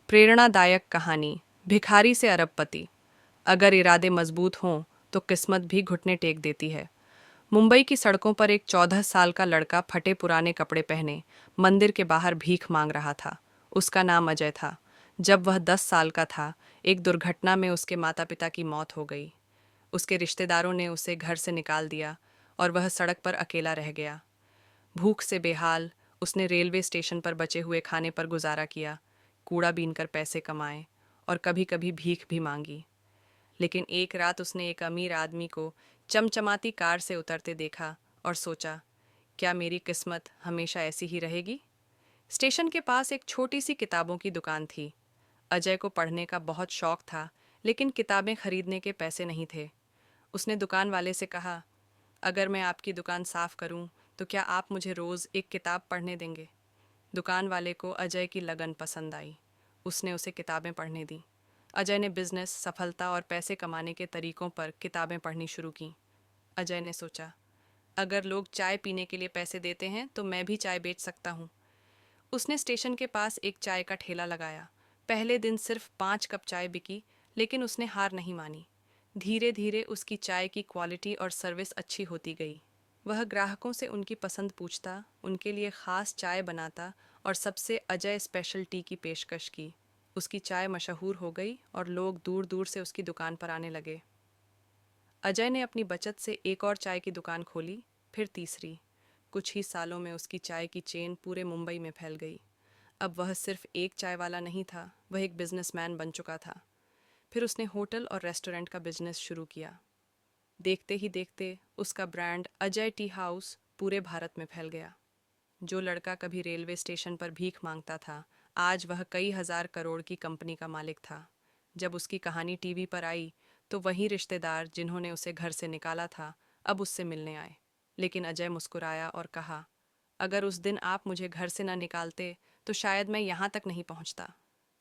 प्रेरणादायक कहानी। भिखारी से अरबपति। अगर इरादे मजबूत हों तो किस्मत भी घुटने टेक देती है। मुंबई की सड़कों पर एक 14 साल का लड़का फटे पुराने कपड़े पहने मंदिर के बाहर भीख मांग रहा था। उसका नाम अजय था। जब वह 10 साल का था, एक दुर्घटना में उसके माता पिता की मौत हो गई। उसके रिश्तेदारों ने उसे घर से निकाल दिया और वह सड़क पर अकेला रह गया। भूख से बेहाल उसने रेलवे स्टेशन पर बचे हुए खाने पर गुजारा किया, कूड़ा बीनकर पैसे कमाए और कभी कभी भीख भी मांगी। लेकिन एक रात उसने एक अमीर आदमी को चमचमाती कार से उतरते देखा और सोचा, क्या मेरी किस्मत हमेशा ऐसी ही रहेगी? स्टेशन के पास एक छोटी सी किताबों की दुकान थी। अजय को पढ़ने का बहुत शौक था, लेकिन किताबें खरीदने के पैसे नहीं थे। उसने दुकान वाले से कहा, अगर मैं आपकी दुकान साफ करूं तो क्या आप मुझे रोज़ एक किताब पढ़ने देंगे? दुकान वाले को अजय की लगन पसंद आई। उसने उसे किताबें पढ़ने दी। अजय ने बिजनेस, सफलता और पैसे कमाने के तरीकों पर किताबें पढ़नी शुरू की। अजय ने सोचा, अगर लोग चाय पीने के लिए पैसे देते हैं तो मैं भी चाय बेच सकता हूँ। उसने स्टेशन के पास एक चाय का ठेला लगाया। पहले दिन सिर्फ 5 कप चाय बिकी, लेकिन उसने हार नहीं मानी। धीरे धीरे उसकी चाय की क्वालिटी और सर्विस अच्छी होती गई। वह ग्राहकों से उनकी पसंद पूछता, उनके लिए ख़ास चाय बनाता और सबसे अजय स्पेशल टी की पेशकश की। उसकी चाय मशहूर हो गई और लोग दूर दूर से उसकी दुकान पर आने लगे। अजय ने अपनी बचत से एक और चाय की दुकान खोली, फिर तीसरी। कुछ ही सालों में उसकी चाय की चेन पूरे मुंबई में फैल गई। अब वह सिर्फ एक चाय वाला नहीं था, वह एक बिजनेसमैन बन चुका था। फिर उसने होटल और रेस्टोरेंट का बिजनेस शुरू किया। देखते ही देखते उसका ब्रांड अजय टी हाउस पूरे भारत में फैल गया। जो लड़का कभी रेलवे स्टेशन पर भीख मांगता था, आज वह कई हजार करोड़ की कंपनी का मालिक था। जब उसकी कहानी टीवी पर आई तो वही रिश्तेदार जिन्होंने उसे घर से निकाला था, अब उससे मिलने आए। लेकिन अजय मुस्कुराया और कहा, अगर उस दिन आप मुझे घर से न निकालते तो शायद मैं यहाँ तक नहीं पहुँचता।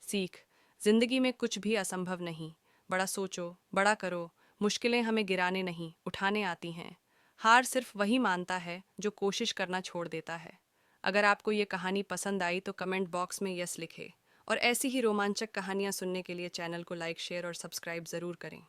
सीख। जिंदगी में कुछ भी असंभव नहीं। बड़ा सोचो, बड़ा करो। मुश्किलें हमें गिराने नहीं, उठाने आती हैं। हार सिर्फ वही मानता है जो कोशिश करना छोड़ देता है। अगर आपको ये कहानी पसंद आई तो कमेंट बॉक्स में यस लिखें और ऐसी ही रोमांचक कहानियाँ सुनने के लिए चैनल को लाइक, शेयर और सब्सक्राइब ज़रूर करें।